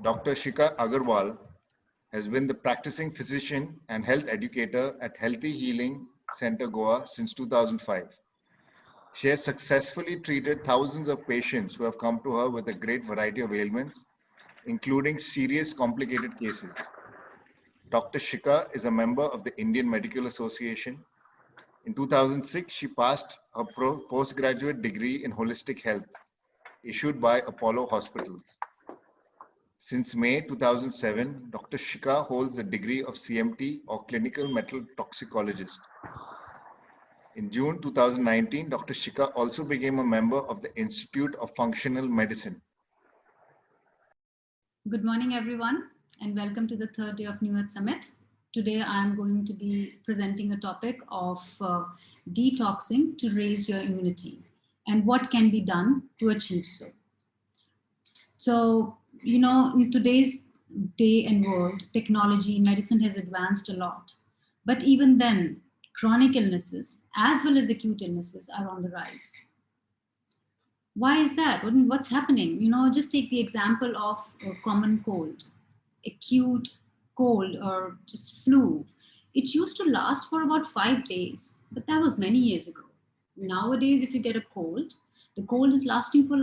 Dr. Shikha Agarwal has been the practicing physician and health educator at Healthy Healing Center Goa since 2005. She has successfully treated thousands of patients who have come to her with a great variety of ailments, including serious complicated cases. Dr. Shikha is a member of the Indian Medical Association. In 2006, she passed her postgraduate degree in holistic health, issued by Apollo Hospitals. Since May 2007, Dr. Shikha holds the degree of CMT or Clinical Metal Toxicologist. In June 2019, Dr. Shikha also became a member of the Institute of Functional Medicine. Good morning, everyone, and welcome to the third day of New Earth Summit. Today, I'm going to be presenting a topic of detoxing to raise your immunity and what can be done to achieve so. So, in today's day and world, technology, medicine has advanced a lot. But even then, chronic illnesses as well as acute illnesses are on the rise. Why is that? What's happening? Just take the example of a common cold, acute cold or just flu. It used to last for about 5 days, but that was many years ago. Nowadays, if you get a cold, the cold is lasting for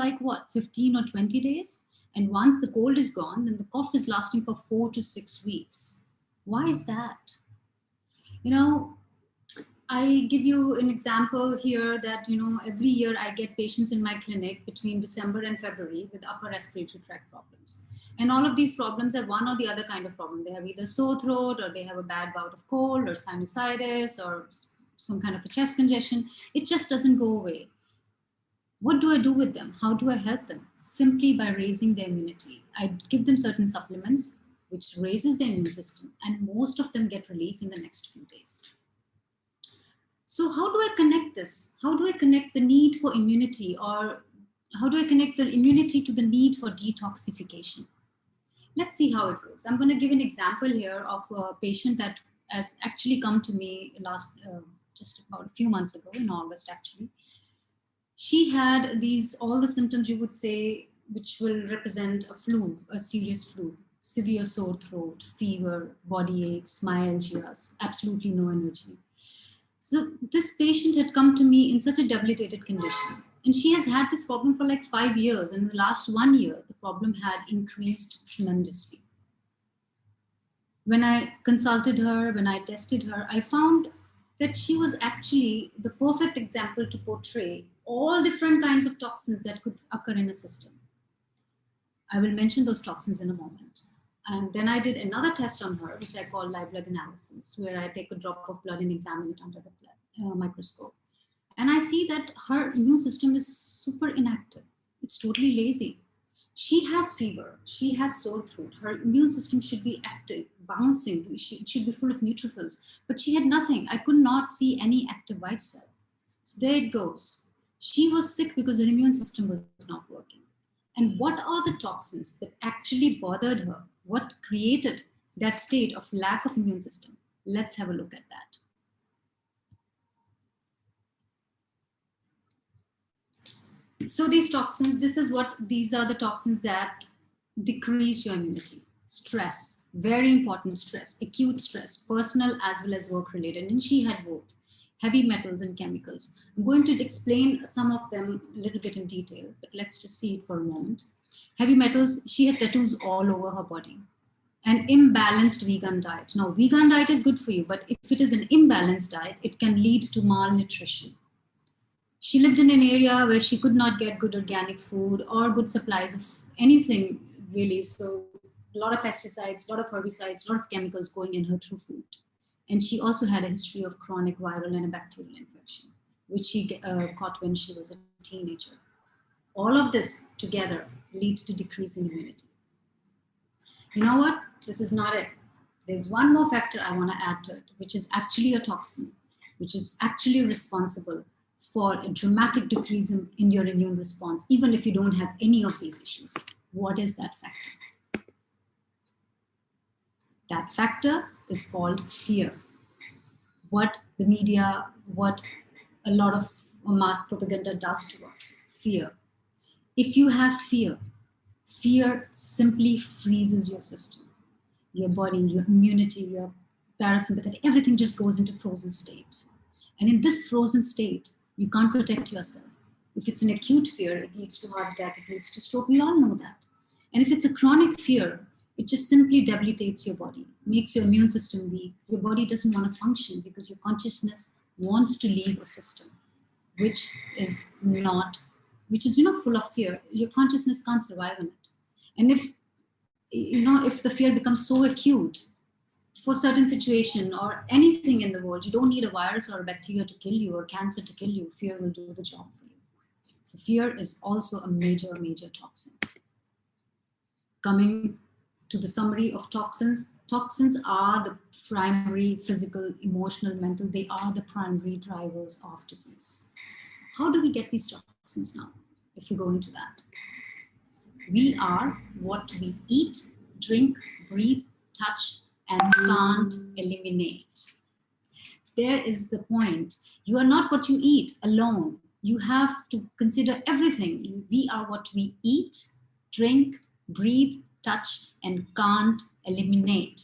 15 or 20 days? And once the cold is gone, then the cough is lasting for 4 to 6 weeks. Why is that? I give you an example here that, every year I get patients in my clinic between December and February with upper respiratory tract problems. And all of these problems have one or the other kind of problem. They have either sore throat or they have a bad bout of cold or sinusitis or some kind of a chest congestion. It just doesn't go away. What do I do with them? How do I help them? Simply by raising their immunity. I give them certain supplements which raises their immune system, and most of them get relief in the next few days. So how do I connect this? How do I connect the need for immunity, or how do I connect the immunity to the need for detoxification? Let's see how it goes. I'm going to give an example here of a patient that has actually come to me just about a few months ago, in August actually. She had all the symptoms you would say, which will represent a flu, a serious flu, severe sore throat, fever, body aches, myalgias, absolutely no energy. So this patient had come to me in such a debilitated condition, and she has had this problem for 5 years. And in the last 1 year, the problem had increased tremendously. When I consulted her, when I tested her, I found that she was actually the perfect example to portray all different kinds of toxins that could occur in a system. I will mention those toxins in a moment. And then I did another test on her, which I call live blood analysis, where I take a drop of blood and examine it under the microscope. And I see that her immune system is super inactive. It's totally lazy. She has fever. She has sore throat. Her immune system should be active, bouncing. It should be full of neutrophils. But she had nothing. I could not see any active white cell. So there it goes. She was sick because her immune system was not working. And what are the toxins that actually bothered her? What created that state of lack of immune system? Let's have a look at that. So these toxins, these are the toxins that decrease your immunity. Stress, very important stress, acute stress, personal as well as work related. And she had both, heavy metals and chemicals. I'm going to explain some of them a little bit in detail, but let's just see it for a moment. Heavy metals, she had tattoos all over her body. An imbalanced vegan diet. Now, vegan diet is good for you, but if it is an imbalanced diet, it can lead to malnutrition. She lived in an area where she could not get good organic food or good supplies of anything really. So a lot of pesticides, a lot of herbicides, a lot of chemicals going in her through food. And she also had a history of chronic viral and a bacterial infection, which she caught when she was a teenager. All of this together leads to decreasing immunity. You know what? This is not it. There's one more factor I want to add to it, which is actually a toxin, which is actually responsible for a dramatic decrease in your immune response, even if you don't have any of these issues. What is that factor? That factor is called fear. What the media, what a lot of mass propaganda does to us, fear. If you have fear, Fear simply freezes your system, your body, your immunity, your parasympathetic, everything just goes into frozen state. And in this frozen state, you can't protect yourself. If it's an acute fear, it leads to heart attack, it leads to stroke. We all know that. And if it's a chronic fear, it just simply debilitates your body, makes your immune system weak. Your body doesn't want to function because your consciousness wants to leave a system which is full of fear. Your consciousness can't survive in it. And if the fear becomes so acute for certain situation or anything in the world, you don't need a virus or a bacteria to kill you or cancer to kill you. Fear will do the job for you. So fear is also a major toxin. Coming to the summary of toxins, toxins are the primary physical, emotional, mental, they are the primary drivers of disease. How do we get these toxins now? If we go into that, we are what we eat, drink, breathe, touch, and can't eliminate. There is the point. You are not what you eat alone. You have to consider everything. We are what we eat, drink, breathe, touch, and can't eliminate.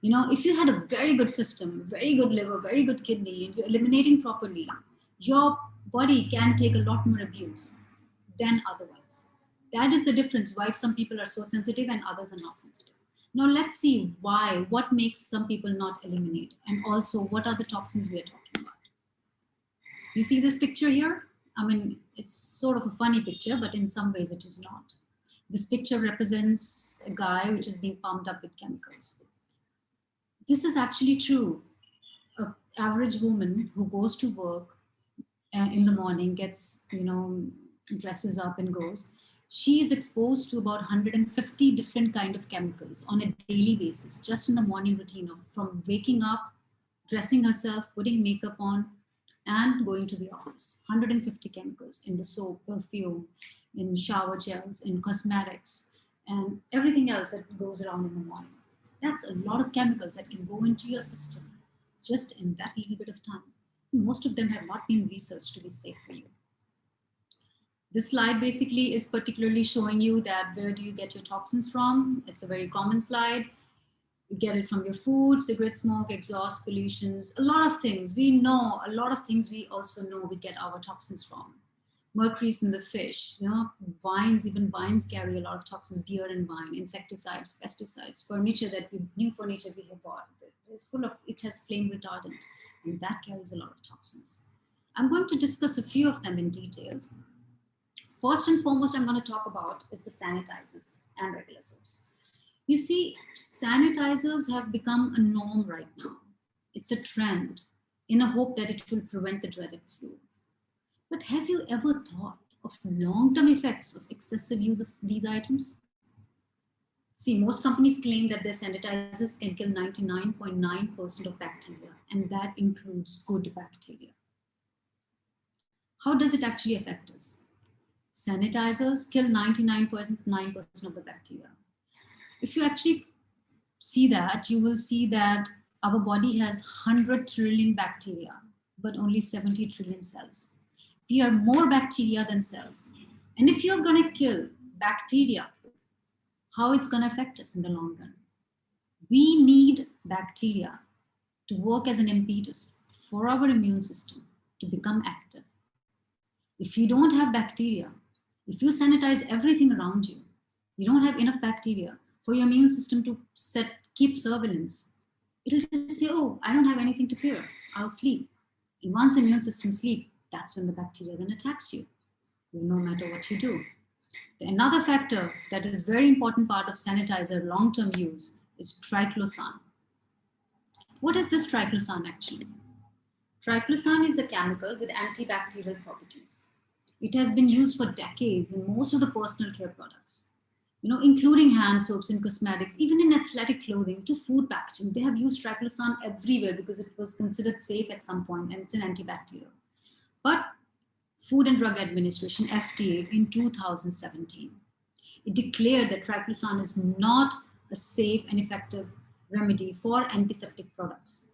If you had a very good system, very good liver, very good kidney, and you're eliminating properly, your body can take a lot more abuse than otherwise. That is the difference why some people are so sensitive and others are not sensitive. Now let's see what makes some people not eliminate, and also what are the toxins we are talking about. You see this picture here? I mean, it's sort of a funny picture, but in some ways it is not. This picture represents a guy which is being pumped up with chemicals. This is actually true. An average woman who goes to work in the morning, gets, dresses up and goes, she is exposed to about 150 different kind of chemicals on a daily basis, just in the morning routine of from waking up, dressing herself, putting makeup on, and going to the office. 150 chemicals in the soap, perfume, in shower gels, in cosmetics, and everything else that goes around in the morning. That's a lot of chemicals that can go into your system just in that little bit of time. Most of them have not been researched to be safe for you. This slide basically is particularly showing you that where do you get your toxins from? It's a very common slide. You get it from your food, cigarette smoke, exhaust, pollutions, a lot of things. We know a lot of things we also know we get our toxins from. Mercury's in the fish, wines, even wines carry a lot of toxins, beer and wine, insecticides, pesticides, new furniture we have bought. It has flame retardant, and that carries a lot of toxins. I'm going to discuss a few of them in details. First and foremost, I'm going to talk about is the sanitizers and regular soaps. You see, sanitizers have become a norm right now. It's a trend in a hope that it will prevent the dreaded flu. But have you ever thought of long-term effects of excessive use of these items? See, most companies claim that their sanitizers can kill 99.9% of bacteria, and that includes good bacteria. How does it actually affect us? Sanitizers kill 99.9% of the bacteria. If you actually see that, you will see that our body has 100 trillion bacteria, but only 70 trillion cells. We are more bacteria than cells. And if you're going to kill bacteria, how it's going to affect us in the long run? We need bacteria to work as an impetus for our immune system to become active. If you don't have bacteria, if you sanitize everything around you, you don't have enough bacteria for your immune system to keep surveillance. It'll just say, oh, I don't have anything to fear. I'll sleep. And once the immune system sleeps, that's when the bacteria then attacks you, no matter what you do. Another factor that is very important part of sanitizer long-term use is triclosan. What is this triclosan actually? Triclosan is a chemical with antibacterial properties. It has been used for decades in most of the personal care products, including hand soaps and cosmetics, even in athletic clothing to food packaging. They have used triclosan everywhere because it was considered safe at some point, and it's an antibacterial. But Food and Drug Administration, FDA, in 2017, it declared that triclosan is not a safe and effective remedy for antiseptic products,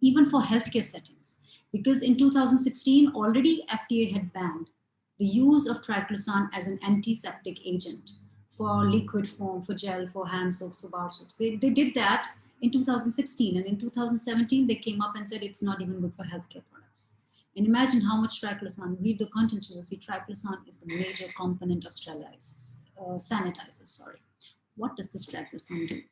even for healthcare settings, because in 2016, already FDA had banned the use of triclosan as an antiseptic agent for liquid form, for gel, for hand soaps, for bar soaps. They did that in 2016, and in 2017 they came up and said it's not even good for healthcare products. And imagine how much triclosan, read the contents, you will see triclosan is the major component of sanitizers, sorry. What does this triclosan do?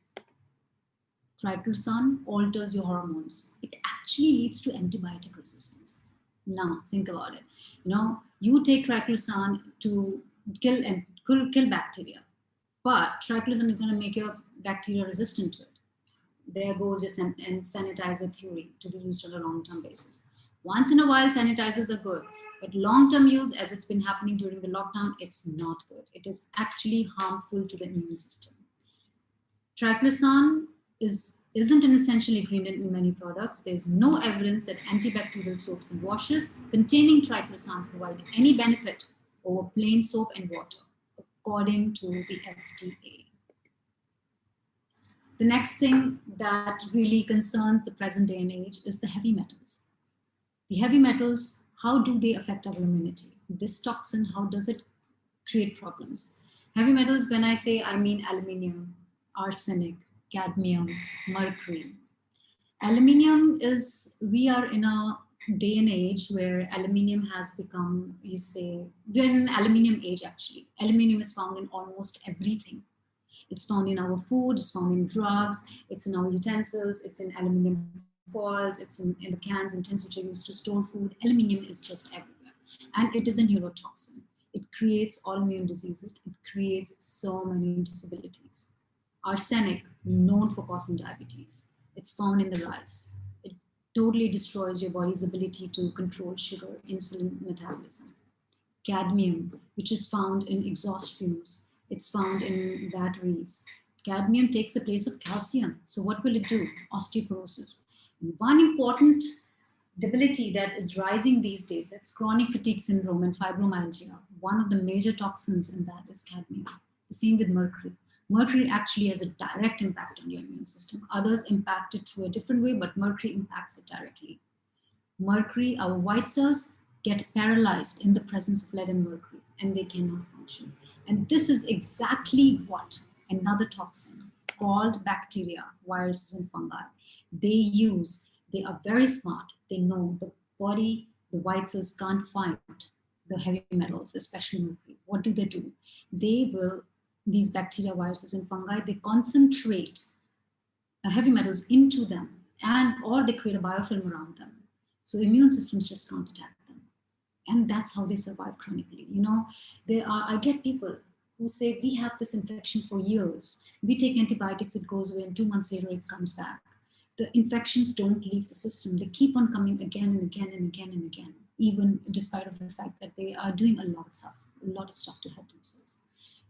Triclosan alters your hormones. It actually leads to antibiotic resistance. Now, think about it. You take triclosan to kill bacteria, but triclosan is going to make your bacteria resistant to it. There goes your sanitizer theory to be used on a long-term basis. Once in a while, sanitizers are good, but long-term use, as it's been happening during the lockdown, it's not good. It is actually harmful to the immune system. Triclosan isn't an essential ingredient in many products. There's no evidence that antibacterial soaps and washes containing triclosan provide any benefit over plain soap and water, according to the FDA. The next thing that really concerns the present day and age is the heavy metals. The heavy metals, how do they affect our immunity? This toxin, how does it create problems? Heavy metals, when I say, I mean aluminum, arsenic, cadmium, mercury. Aluminium is, we are in a day and age where aluminium has become, we're in an aluminium age actually. Aluminium is found in almost everything. It's found in our food, it's found in drugs, it's in our utensils, it's in aluminium foils, it's in the cans and tins which are used to store food. Aluminium is just everywhere. And it is a neurotoxin. It creates autoimmune diseases. It creates so many disabilities. Arsenic, known for causing diabetes. It's found in the rice. It totally destroys your body's ability to control sugar, insulin metabolism. Cadmium, which is found in exhaust fumes. It's found in batteries. Cadmium takes the place of calcium. So what will it do? Osteoporosis. One important debility that is rising these days, that's chronic fatigue syndrome and fibromyalgia. One of the major toxins in that is cadmium. The same with mercury. Mercury actually has a direct impact on your immune system. Others impact it through a different way, but mercury impacts it directly. Mercury, our white cells get paralyzed in the presence of lead and mercury, and they cannot function. And this is exactly what another toxin called bacteria, viruses, and fungi, they are very smart. They know the body, the white cells can't find the heavy metals, especially mercury. What do? These bacteria, viruses, and fungi, they concentrate heavy metals into them, or they create a biofilm around them. So immune systems just can't attack them. And that's how they survive chronically. I get people who say, we have this infection for years. We take antibiotics, it goes away, and 2 months later, it comes back. The infections don't leave the system. They keep on coming again and again and again and again, even despite of the fact that they are doing a lot of stuff to help themselves.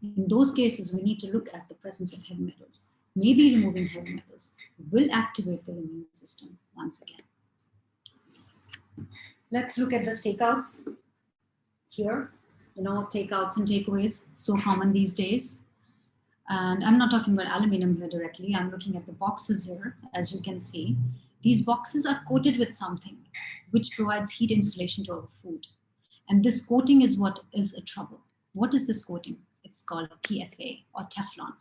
In those cases, we need to look at the presence of heavy metals. Maybe removing heavy metals will activate the immune system once again. Let's look at the takeouts here. Takeouts and takeaways, so common these days. And I'm not talking about aluminum here directly. I'm looking at the boxes here, as you can see. These boxes are coated with something which provides heat insulation to our food. And this coating is what is a trouble. What is this coating? It's called PFA or Teflon.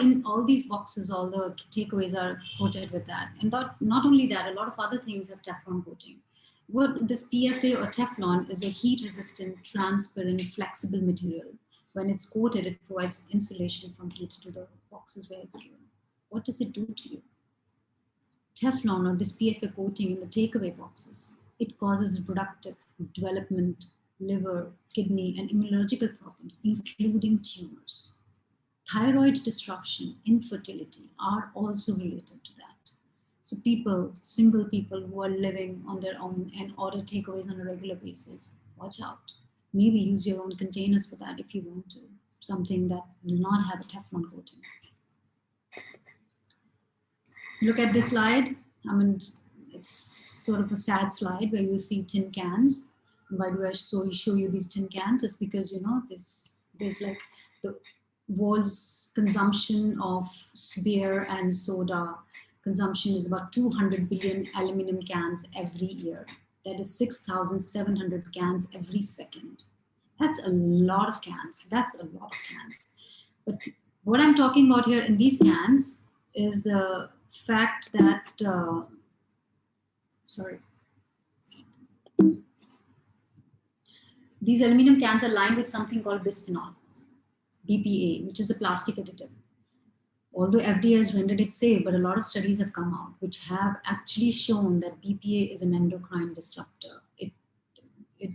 In all these boxes, all the takeaways are coated with that. And not only that, a lot of other things have Teflon coating. What this PFA or Teflon is a heat-resistant, transparent, flexible material. When it's coated, it provides insulation from heat to the boxes where it's given. What does it do to you? Teflon or this PFA coating in the takeaway boxes, it causes reproductive, development, liver, kidney, and immunological problems, including tumors. Thyroid disruption, infertility are also related to that. So single people who are living on their own and order takeaways on a regular basis, watch out. Maybe use your own containers for that if you want to. Something that will not have a Teflon coating. Look at this slide. It's sort of a sad slide where you see tin cans. Why do I show you these tin cans? It's because, there's like the world's consumption of beer and soda consumption is about 200 billion aluminum cans every year. That is 6,700 cans every second. That's a lot of cans. That's a lot of cans. But what I'm talking about here in these cans is the fact that, sorry, these aluminum cans are lined with something called bisphenol, BPA, which is a plastic additive. Although FDA has rendered it safe, but a lot of studies have come out which have actually shown that BPA is an endocrine disruptor. It, it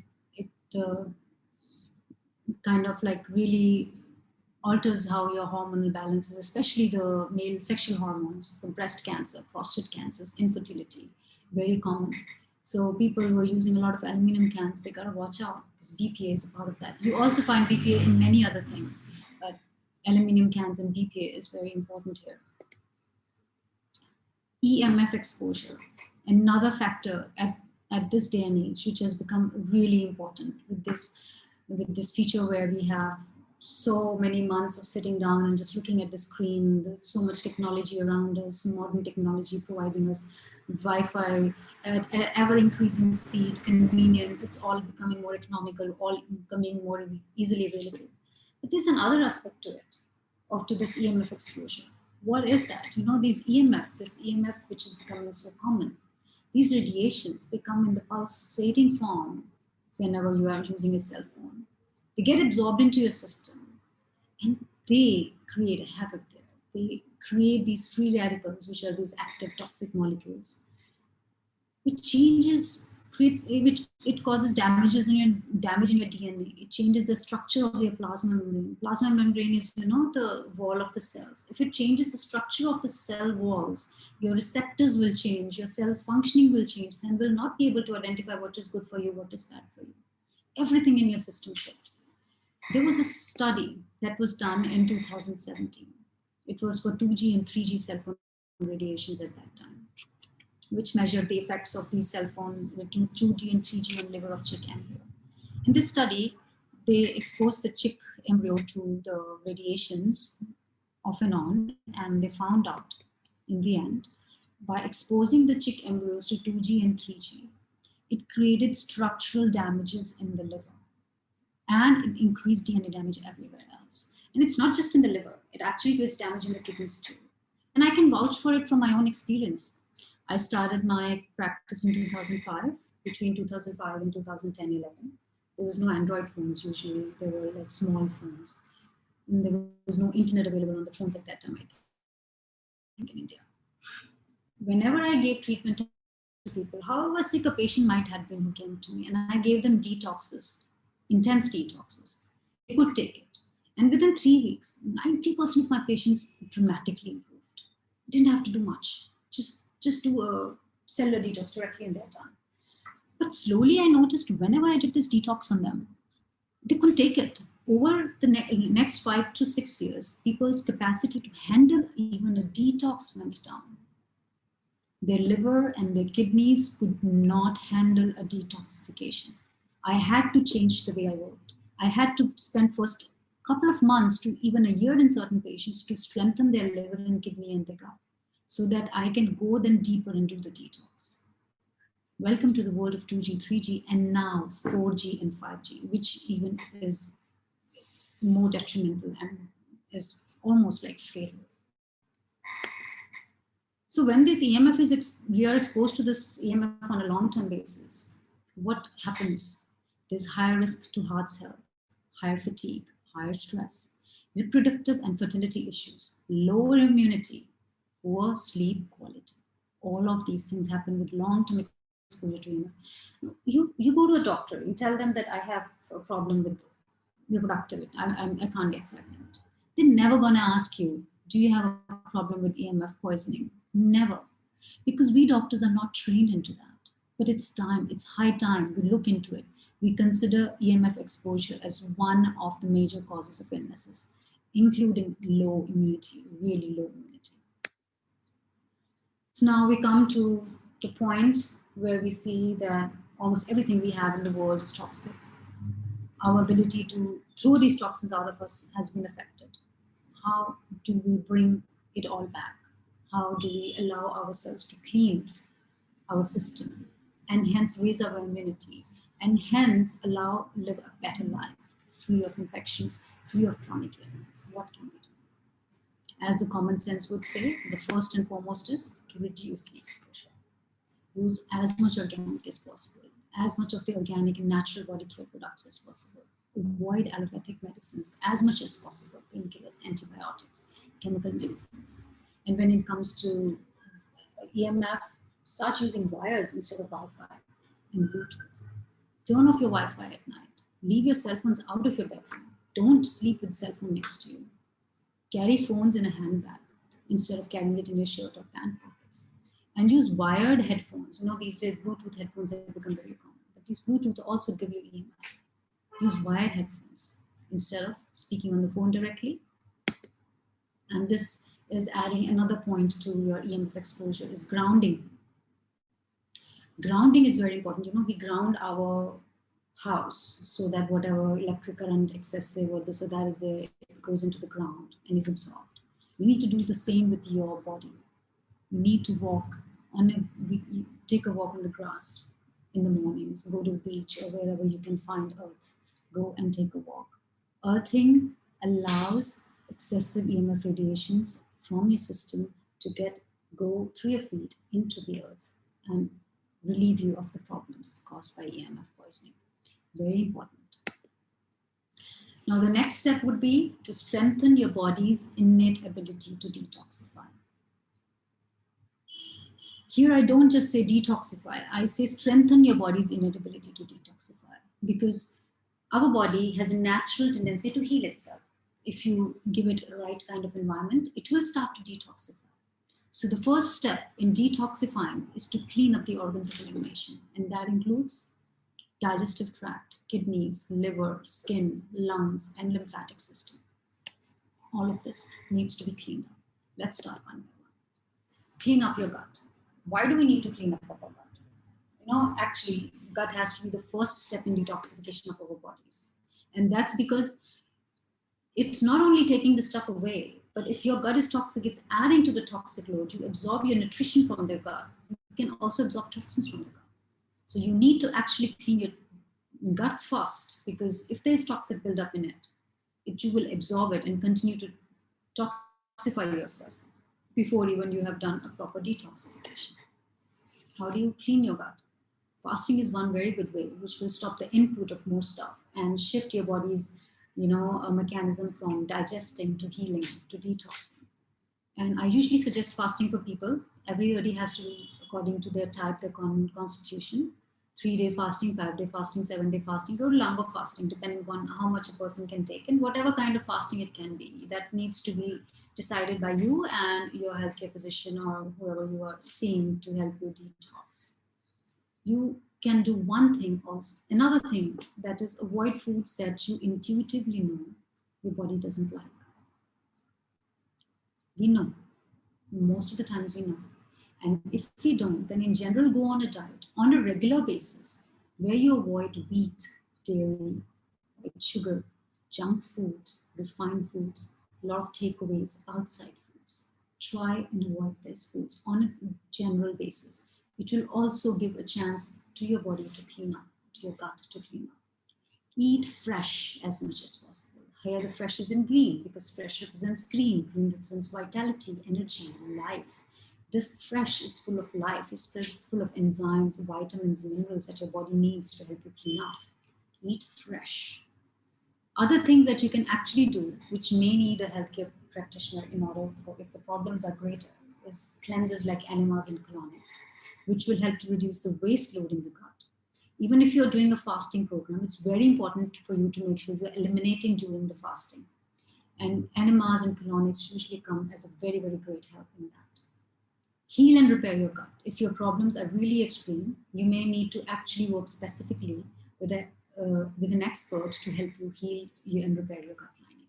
kind of like really alters how your hormonal balance is, especially the male sexual hormones, the breast cancer, prostate cancers, infertility, very common. So people who are using a lot of aluminum cans, they gotta watch out because BPA is a part of that. You also find BPA in many other things, but aluminum cans and BPA is very important here. EMF exposure, another factor at this day and age, which has become really important with this feature where we have so many months of sitting down and just looking at the screen. There's so much technology around us, modern technology providing us Wi-Fi at ever increasing speed, convenience. It's all becoming more economical, all becoming more easily available. But there's another aspect to it, or to this EMF exposure. What is that? You know, this EMF which is becoming so common. These radiations, they come in the pulsating form whenever you are using a cell phone. They get absorbed into your system and they create a havoc there. They create these free radicals, which are these active toxic molecules, which it causes damage in your DNA. It changes the structure of your plasma membrane. Plasma membrane is, you know, the wall of the cells. If it changes the structure of the cell walls, your receptors will change, your cells functioning will change, and will not be able to identify what is good for you, what is bad for you. Everything in your system shifts. There was a study that was done in 2017. It was for 2G and 3G cell phone radiations at that time, which measured the effects of these cell phone 2G and 3G on liver of chick embryo. In this study, they exposed the chick embryo to the radiations off and on, and they found out in the end, by exposing the chick embryos to 2G and 3G, it created structural damages in the liver, and it increased DNA damage everywhere else. And it's not just in the liver, it actually creates damage in the kidneys too. And I can vouch for it from my own experience. I started my practice in 2005, between 2005 and 2010-11. There was no Android phones usually, there were like small phones. And there was no internet available on the phones at that time, I think, in India. Whenever I gave treatment to people, however sick a patient might have been who came to me, and I gave them detoxes, intense detoxes, they could take it. And within 3 weeks, 90% of my patients dramatically improved. Didn't have to do much, just do a cellular detox directly and they're done. But slowly I noticed whenever I did this detox on them, they couldn't take it. Over the next 5 to 6 years, people's capacity to handle even a detox went down. Their liver and their kidneys could not handle a detoxification. I had to change the way I worked. I had to spend first a couple of months to even a year in certain patients to strengthen their liver and kidney and the gut, so that I can go then deeper and do the detox. Welcome to the world of 2G, 3G, and now 4G and 5G, which even is more detrimental and is almost like fatal. So when this EMF we are exposed to this EMF on a long-term basis, what happens? There's higher risk to heart's health, higher fatigue, higher stress, reproductive and fertility issues, lower immunity, poor sleep quality. All of these things happen with long-term exposure to EMF. You go to a doctor, you tell them that I have a problem with reproductivity, I can't get pregnant. They're never gonna ask you, do you have a problem with EMF poisoning? Never, because we doctors are not trained into that. But it's time, it's high time we look into it. We consider EMF exposure as one of the major causes of illnesses, including low immunity, really low immunity. So now we come to the point where we see that almost everything we have in the world is toxic. Our ability to throw these toxins out of us has been affected. How do we bring it all back? How do we allow ourselves to clean our system and hence raise our immunity and hence live a better life? free of infections, free of chronic ailments. What can we do? As the common sense would say, the first and foremost is to reduce the exposure. Use as much organic as possible, as much of the organic and natural body care products as possible. Avoid allopathic medicines as much as possible, painkillers, antibiotics, chemical medicines. And when it comes to EMF, start using wires instead of Wi-Fi and Bluetooth. Turn off your Wi-Fi at night. Leave your cell phones out of your bedroom. Don't sleep with cell phone next to you. Carry phones in a handbag instead of carrying it in your shirt or pant pockets. And use wired headphones. These days Bluetooth headphones have become very common. But these Bluetooth also give you EMF. Use wired headphones instead of speaking on the phone directly. And this is adding another point to your EMF exposure is grounding. Grounding is very important. We ground our house so that whatever electric current excessive or this or that is there, it goes into the ground and is absorbed. You need to do the same with your body. You need to walk take a walk on the grass in the mornings, go to the beach or wherever you can find earth. Go and take a walk. Earthing allows excessive EMF radiations from your system to go through your feet into the earth and relieve you of the problems caused by EMF poisoning. Very important. Now, the next step would be to strengthen your body's innate ability to detoxify. Here, I don't just say detoxify, I say strengthen your body's innate ability to detoxify, because our body has a natural tendency to heal itself. If you give it a right kind of environment, it will start to detoxify. So the first step in detoxifying is to clean up the organs of elimination, and that includes digestive tract, kidneys, liver, skin, lungs, and lymphatic system. All of this needs to be cleaned up. Let's start one by one. Clean up your gut. Why do we need to clean up our gut? Actually, gut has to be the first step in detoxification of our bodies. And that's because it's not only taking the stuff away, but if your gut is toxic, it's adding to the toxic load. You absorb your nutrition from the gut. You can also absorb toxins from the gut. So you need to actually clean your gut first, because if there's toxic buildup in it, you will absorb it and continue to toxify yourself before even you have done a proper detoxification. How do you clean your gut? Fasting is one very good way, which will stop the input of more stuff and shift your body's a mechanism from digesting to healing to detoxing. And I usually suggest fasting for people. Everybody has to do according to their type, their constitution. 3-day fasting, 5-day fasting, 7-day fasting, or longer fasting, depending on how much a person can take and whatever kind of fasting it can be. That needs to be decided by you and your healthcare physician or whoever you are seeing to help you detox. You can do one thing also. Another thing, that is avoid foods that you intuitively know your body doesn't like. We know. Most of the times we know. And if we don't, then in general, go on a diet on a regular basis where you avoid wheat, dairy, white sugar, junk foods, refined foods, a lot of takeaways, outside foods. Try and avoid these foods on a general basis. It will also give a chance to your body to clean up, to your gut to clean up. Eat fresh as much as possible. Here the fresh is in green because fresh represents green. Green represents vitality, energy, life. This fresh is full of life. It's full of enzymes, vitamins, minerals that your body needs to help you clean up. Eat fresh. Other things that you can actually do, which may need a healthcare practitioner in order for, if the problems are greater, is cleanses like enemas and colonics, which will help to reduce the waste load in the gut. Even if you're doing a fasting program, it's very important for you to make sure you're eliminating during the fasting. And enemas and colonics usually come as a very, very great help in that. Heal and repair your gut. If your problems are really extreme, you may need to actually work specifically with an expert to help you heal and repair your gut lining.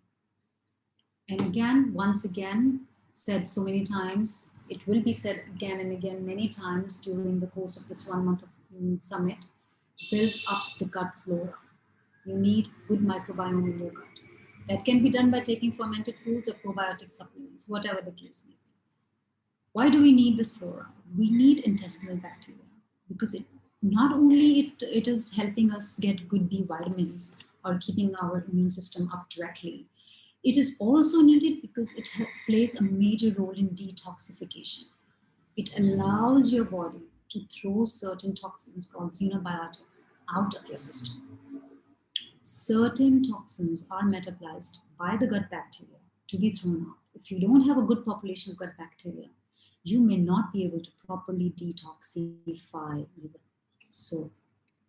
And again, once again, said so many times, it will be said again and again many times during the course of this 1 month of summit, build up the gut flora. You need good microbiome in your gut. That can be done by taking fermented foods or probiotic supplements, whatever the case may be. Why do we need this flora? We need intestinal bacteria because it not only it is helping us get good B vitamins, or keeping our immune system up directly. It is also needed because it plays a major role in detoxification. It allows your body to throw certain toxins called xenobiotics out of your system. Certain toxins are metabolized by the gut bacteria to be thrown out. If you don't have a good population of gut bacteria, you may not be able to properly detoxify liver. So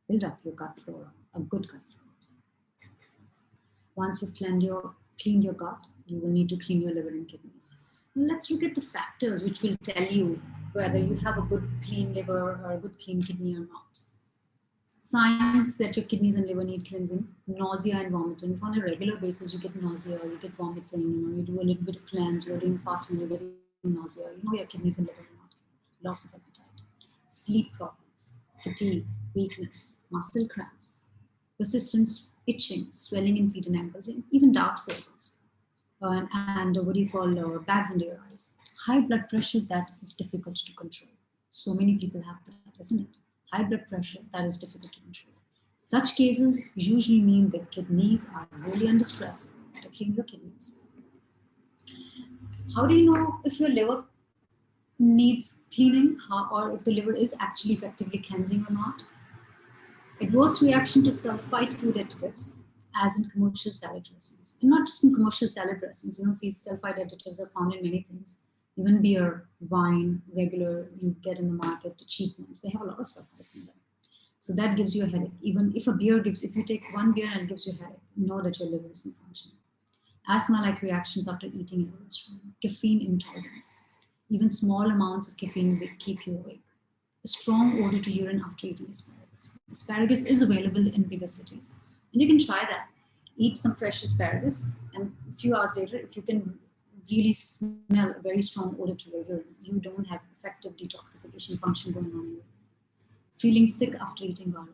build up your gut flora, a good gut flora. Once you've cleaned your gut, you will need to clean your liver and kidneys. Now let's look at the factors which will tell you whether you have a good clean liver or a good clean kidney or not. Signs that your kidneys and liver need cleansing: nausea and vomiting. If on a regular basis you get nausea, you get vomiting, you do a little bit of cleanse, you're doing fasting, you're getting nausea, your kidneys and liver are not. Loss of appetite, sleep problems, fatigue, weakness, muscle cramps, persistent itching, swelling in feet and ankles, and even dark circles, and what do you call bags under your eyes. High blood pressure that is difficult to control. So many people have that, isn't it? High blood pressure that is difficult to control. Such cases usually mean the kidneys are really under stress. To clean your kidneys. How do you know if your liver needs cleaning, or if the liver is actually effectively cleansing or not? Adverse reaction to sulfite food additives, as in commercial salad dressings. And not just in commercial salad dressings, these sulfite additives are found in many things. Even beer, wine, regular, you get in the market, the cheap ones, they have a lot of sulfites in them. So that gives you a headache. Even if if you take one beer and it gives you a headache, know that your liver isn't functioning. Asthma-like reactions after eating a restaurant, caffeine intolerance. Even small amounts of caffeine will keep you awake. A strong odor to urine after eating asparagus. Asparagus is available in bigger cities. And you can try that. Eat some fresh asparagus, and a few hours later, if you can really smell a very strong odor to your urine, you don't have effective detoxification function going on in you. Feeling sick after eating garlic.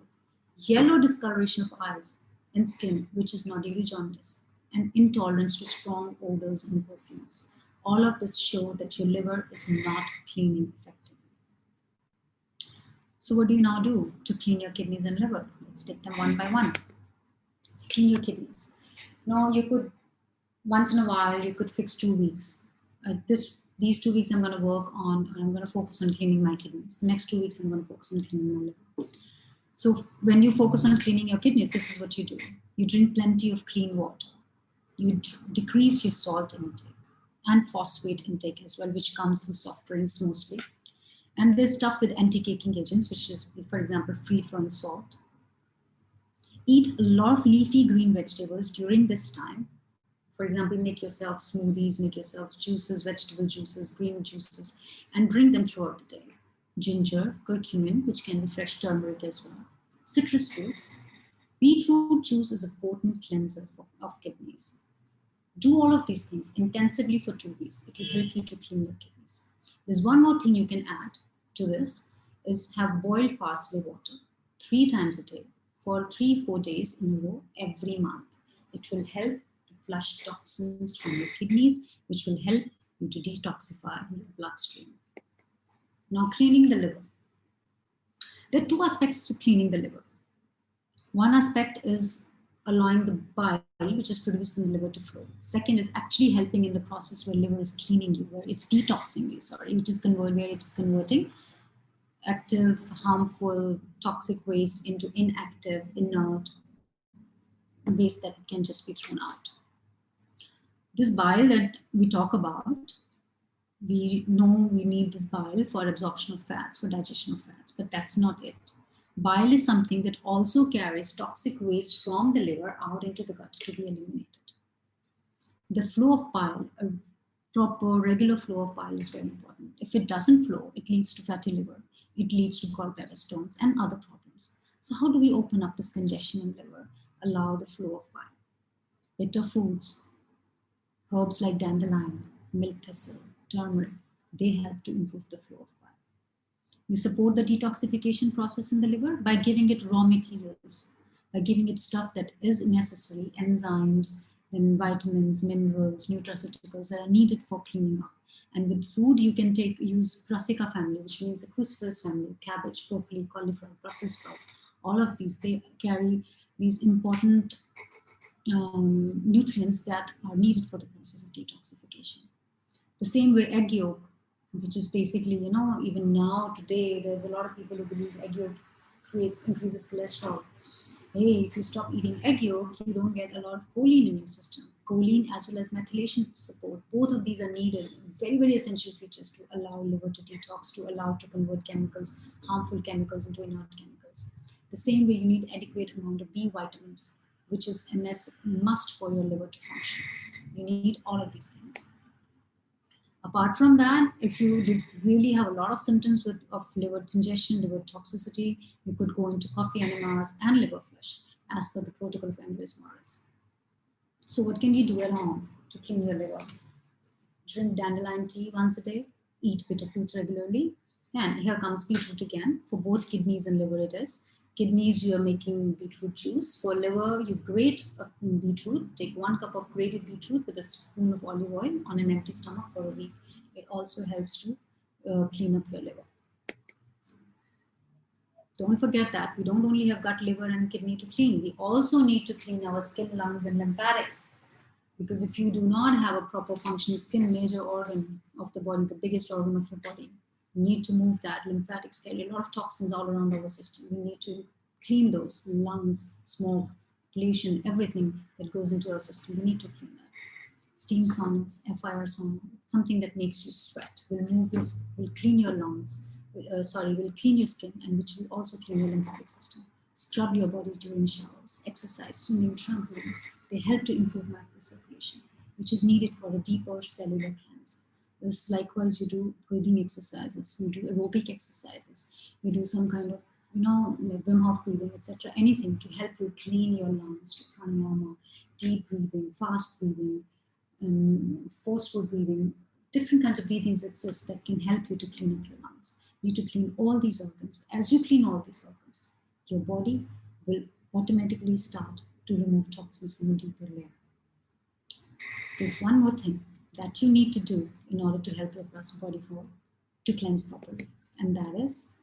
Yellow discoloration of eyes and skin, which is nodular jaundice, and intolerance to strong odors and perfumes. All of this show that your liver is not cleaning effectively. So what do you now do to clean your kidneys and liver? Let's take them one by one. Clean your kidneys. Now you could, once in a while, you could fix 2 weeks. These 2 weeks I'm going to focus on cleaning my kidneys. The next 2 weeks I'm going to focus on cleaning my liver. So when you focus on cleaning your kidneys, this is what you do. You drink plenty of clean water. You decrease your salt intake and phosphate intake as well, which comes through soft drinks mostly. And there's stuff with anti-caking agents, which is, for example, free from salt. Eat a lot of leafy green vegetables during this time. For example, make yourself smoothies, make yourself juices, vegetable juices, green juices, and drink them throughout the day. Ginger, curcumin, which can be fresh turmeric as well. Citrus fruits. Beetroot juice is a potent cleanser of kidneys. Do all of these things intensively for 2 weeks. It will help you to clean your kidneys. There's one more thing you can add to this, is have boiled parsley water 3 times a day for 3-4 days in a row every month. It will help to flush toxins from your kidneys, which will help you to detoxify your bloodstream. Now, cleaning the liver. There are 2 aspects to cleaning the liver. One aspect is allowing the bile, which is produced in the liver, to flow. Second is actually helping in the process where liver is cleaning you, where it's detoxing you, where it is converting active, harmful, toxic waste into inactive, inert waste that can just be thrown out. This bile that we talk about, we know we need this bile for absorption of fats, for digestion of fats, but that's not it. Bile is something that also carries toxic waste from the liver out into the gut to be eliminated. The flow of bile, a proper regular flow of bile, is very important. If it doesn't flow, it leads to fatty liver. It leads to gallbladder stones and other problems. So how do we open up this congestion in liver, allow the flow of bile? Bitter foods, herbs like dandelion, milk thistle, turmeric, they help to improve the flow of bile. You support the detoxification process in the liver by giving it raw materials, by giving it stuff that is necessary, enzymes, then vitamins, minerals, nutraceuticals that are needed for cleaning up. And with food, you can use brassica family, which means the cruciferous family, cabbage, broccoli, cauliflower, Brussels sprouts. All of these, they carry these important nutrients that are needed for the process of detoxification. The same way egg yolk, which is basically, even now today, there's a lot of people who believe egg yolk increases cholesterol. Hey, if you stop eating egg yolk, you don't get a lot of choline in your system. Choline as well as methylation support, both of these are needed, very, very essential features to allow liver to detox, to allow to convert chemicals, harmful chemicals into inert chemicals. The same way you need adequate amount of B vitamins, which is a must for your liver to function. You need all of these things. Apart from that, if you did really have a lot of symptoms of liver congestion, liver toxicity, you could go into coffee enemas and liver flush as per the protocol of Empress Morals. So what can you do at home to clean your liver? Drink dandelion tea once a day, eat bitter fruits regularly, and here comes beetroot again. For both kidneys and liver it is. Kidneys, you are making beetroot juice. For liver, you grate a beetroot. Take 1 cup of grated beetroot with a spoon of olive oil on an empty stomach for a week. It also helps to clean up your liver. Don't forget that we don't only have gut, liver, and kidney to clean. We also need to clean our skin, lungs, and lymphatics. Because if you do not have a proper functioning skin, major organ of the body, the biggest organ of the body, we need to move that. Lymphatics carry a lot of toxins all around our system. We need to clean those. Lungs, smoke, pollution, everything that goes into our system, we need to clean that. Steam saunas, FIR sauna, something that makes you sweat, will clean your lungs, will clean your skin, and which will also clean your lymphatic system. Scrub your body during showers, exercise, swimming, trampoline. They help to improve microcirculation, which is needed for a deeper cellular cleanse. This likewise, you do breathing exercises, you do aerobic exercises, you do some kind of, Wim Hof breathing, etc. Anything to help you clean your lungs, pranayama, deep breathing, fast breathing, forceful breathing. Different kinds of breathings exist that can help you to clean up your lungs. You need to clean all these organs. As you clean all these organs, your body will automatically start to remove toxins from a deeper layer. There's one more thing that you need to do in order to help your body to cleanse properly, and that is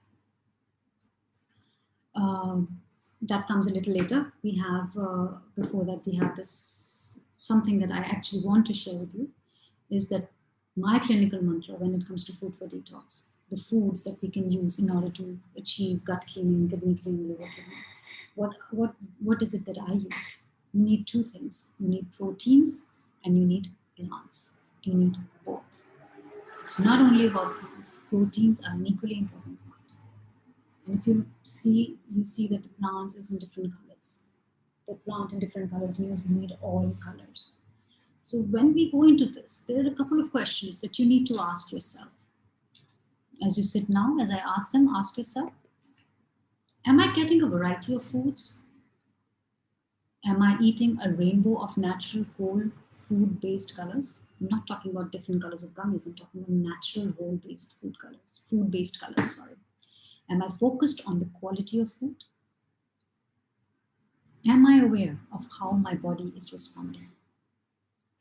that comes a little later. We have before that we have this something that I actually want to share with you, is that my clinical mantra when it comes to food for detox, the foods that we can use in order to achieve gut cleaning, kidney cleaning, liver cleaning. What is it that I use? You need 2 things. You need proteins and you need plants. You need both. It's not only about plants. Proteins are an equally important part. And if you see that the plants is in different colors. The plant in different colors means we need all colors. So when we go into this, there are a couple of questions that you need to ask yourself. As you sit now, as I ask them, ask yourself, am I getting a variety of foods? Am I eating a rainbow of natural whole food-based colors? I'm not talking about different colors of gummies. I'm talking about natural whole-based food-based colors, sorry. Am I focused on the quality of food? Am I aware of how my body is responding?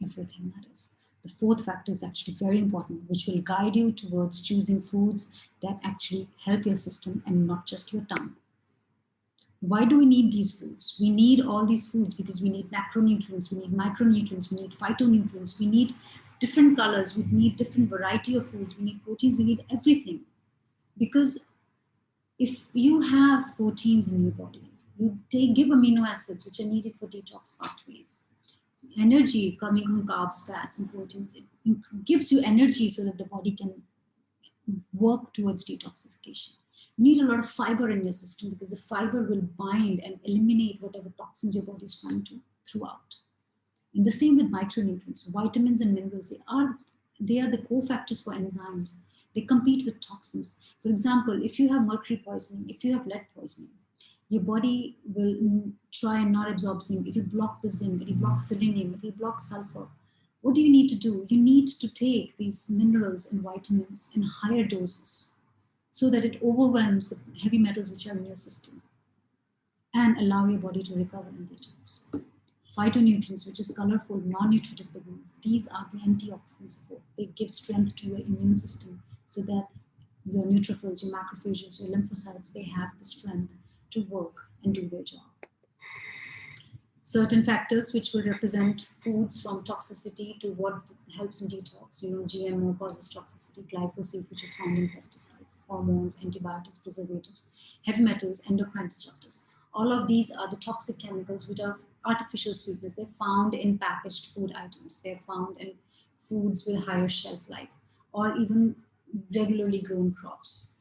Everything matters. The 4th factor is actually very important, which will guide you towards choosing foods that actually help your system and not just your tongue. Why do we need these foods? We need all these foods because we need macronutrients, we need micronutrients, we need phytonutrients, we need different colors, we need different variety of foods, we need proteins, we need everything. Because if you have proteins in your body, you give amino acids which are needed for detox pathways. Energy coming from carbs, fats, and proteins, it gives you energy so that the body can work towards detoxification. You need a lot of fiber in your system because the fiber will bind and eliminate whatever toxins your body is trying to throw out. And the same with micronutrients, vitamins and minerals. They are the cofactors for enzymes. They compete with toxins. For example, if you have mercury poisoning, if you have lead poisoning, your body will try and not absorb zinc. It will block the zinc, it will block selenium, it will block sulfur. What do you need to do? You need to take these minerals and vitamins in higher doses so that it overwhelms the heavy metals which are in your system and allow your body to recover and detox. Phytonutrients, which is colorful, non-nutritive pigments, these are the antioxidant support. They give strength to your immune system so that your neutrophils, your macrophages, your lymphocytes, they have the strength to work and do their job. certain factors which will represent foods from toxicity to what helps in detox. GMO causes toxicity, glyphosate, which is found in pesticides, hormones, antibiotics, preservatives, heavy metals, endocrine disruptors. All of these are the toxic chemicals which are artificial sweeteners. They're found in packaged food items. They're found in foods with higher shelf life, or even regularly grown crops.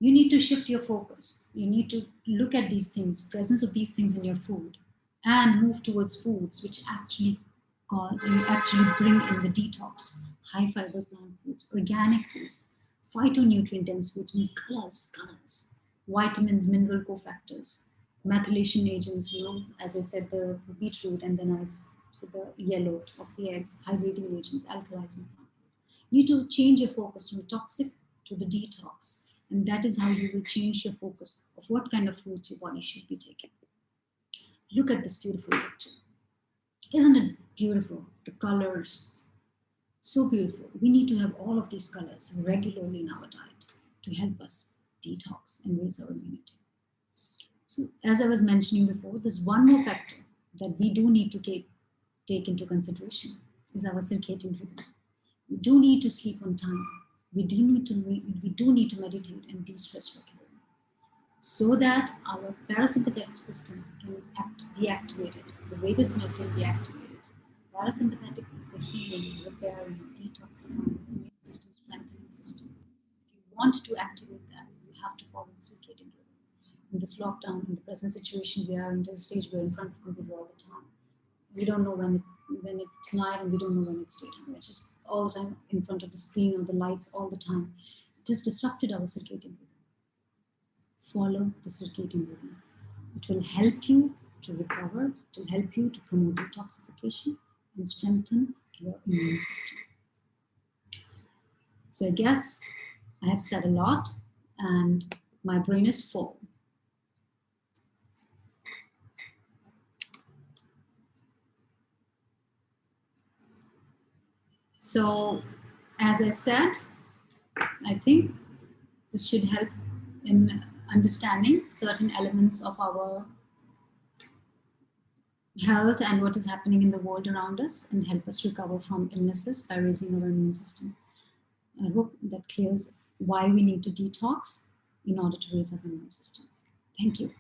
You need to shift your focus. You need to look at these things, presence of these things in your food, and move towards foods which actually bring in the detox, high fiber plant foods, organic foods, phytonutrient dense foods, means colors, vitamins, mineral cofactors, methylation agents, as I said, the beetroot, and then I said the yellow of the eggs, hydrating agents, alkalizing plant foods. You need to change your focus from the toxic to the detox, and that is how you will change your focus of what kind of foods your body should be taking. Look at this beautiful picture. Isn't it beautiful? The colors, so beautiful. We need to have all of these colors regularly in our diet to help us detox and raise our immunity. So as I was mentioning before, there's one more factor that we do need to take into consideration is our circadian rhythm. We do need to sleep on time. We do need to meditate and de-stress regularly, so that our parasympathetic system can be activated. The vagus nerve can be activated. Parasympathetic is the healing, repairing, detoxifying, immune system strengthening system. If you want to activate that, you have to follow the circadian rhythm. In this lockdown, in the present situation, we are in the stage we're in front of computer all the time. We don't know when it's night, and we don't know when it's daytime. We're just all the time in front of the screen or the lights all the time. It just disrupted our circadian rhythm. Follow the circadian rhythm. It will help you to recover, it will help you to promote detoxification and strengthen your immune system. So I guess I have said a lot and my brain is full. So as I said, I think this should help in understanding certain elements of our health and what is happening in the world around us, and help us recover from illnesses by raising our immune system. I hope that clears why we need to detox in order to raise our immune system. Thank you.